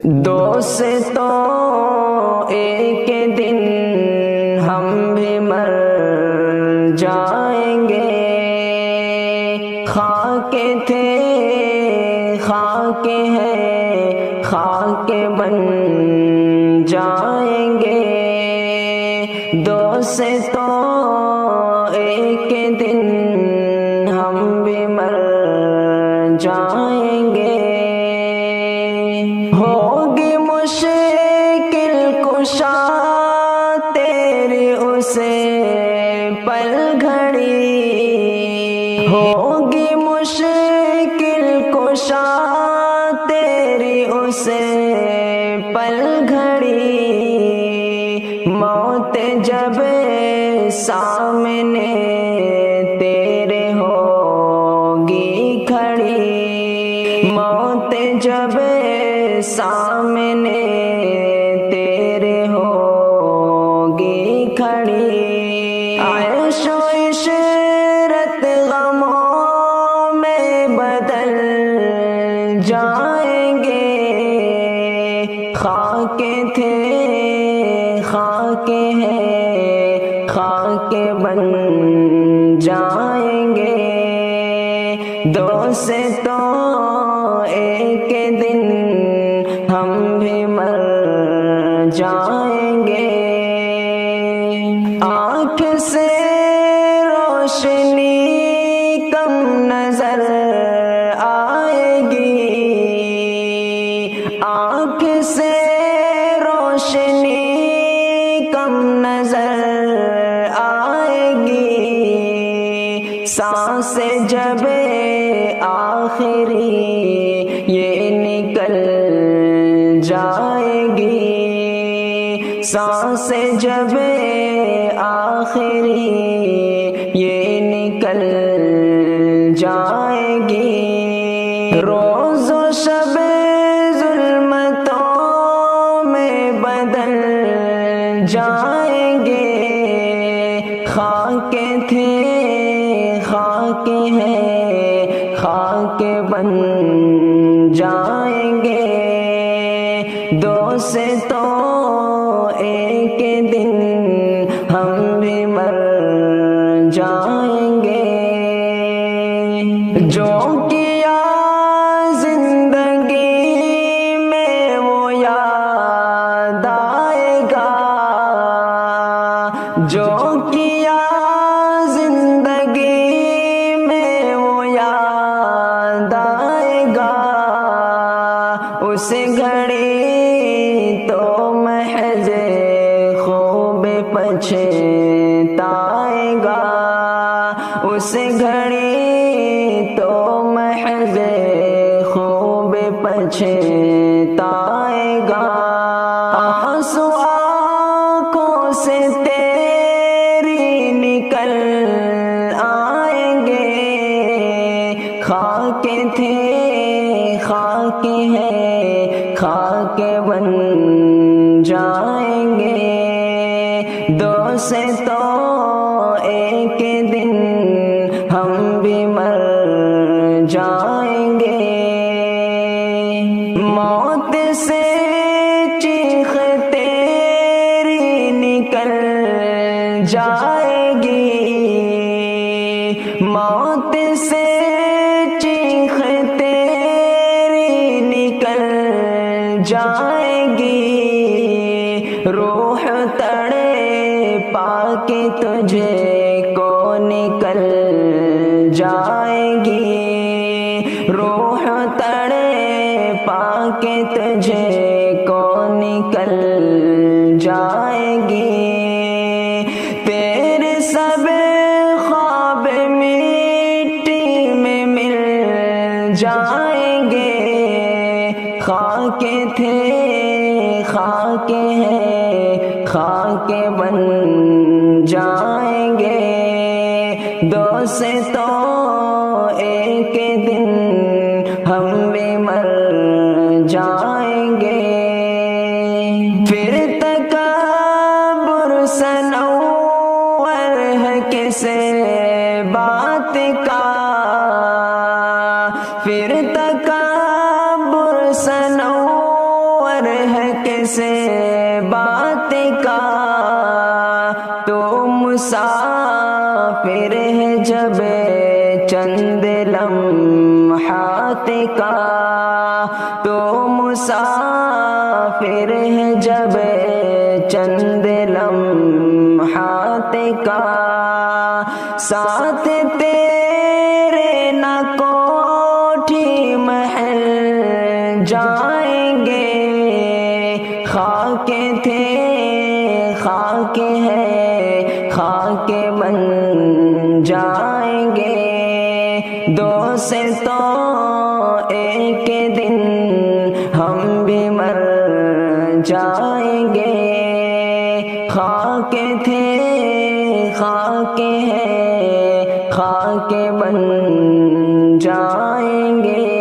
دوستو ایک دن ہم بھی مر جائیں گے، خاک تھے خاک ہیں خاک بن جائیں گے۔ دوستو ایک دن ہم بھی مر جائیں گے، ہوگی مشکل کشا تیری اسے پل گھڑی، ہوگی مشکل کشا تیری اسے پل گھڑی، موت جب سامنے تیرے ہوگی کھڑی، موت جب سامنے تیرے ہوگی کھڑی، عیش و عشرت غموں میں بدل جائیں گے، خاک تھے خاک ہیں خاک بن جائیں گے۔ دوستو ایک دن ہم بھی مر جائیں گے، آنکھ سے روشنی کم نظر آئے گی، آنکھ سے روشنی کم نظر آئے گی، سانس جب آخری یہ نکل جائے گی، سانس جب آخری یہ نکل جائے گی، روز و شب ظلمتوں میں بدل جائیں گے، خاک تھے خاک ہیں خاک بن جائیں گے۔ دوستو ایک دن ہم بھی مر جائیں گے، جو کیا زندگی میں وہ یاد آئے گا، جو کیا زندگی میں وہ یاد آئے گا، اس گھڑی تو محض خوب پچھتائے گا، اس گھڑی تو محض خوب پچھتائے گا، آنسو آنکھوں سے تیری نکل آئیں گے، خاک تھے خاک ہیں خاک بن جائیں گے۔ دوستو ایک دن ہم بھی مر جائیں گے، موت سے چیخ تیری نکل جائے گی، موت سے چیخ تیری نکل جائے گی، روح تڑے پاک تجھے کو نکل جائے گی، روح تڑے پاک تجھے کو نکل جائے گی، تیرے سب خواب مٹی میں مل جائیں گے، خاک تھے خاک ہیں خاک بن جائیں گے۔ دوستو ایک دن ہم بھی مر جائیں گے، پھر تکبر سنور ہے کس بات کا، پھر تکبر سنور سے بات کا تو مسافر ہے جب چند لمحات کا تو مسافر ہے جب چند لمحات کا ساتھ تیرے نہ کوٹھی محل جائیں گے خاک تھے خاک ہے خاک بن جائیں گے دو سے تو ایک دن ہم بھی مر جائیں گے خاک تھے خاک ہے خاک بن جائیں گے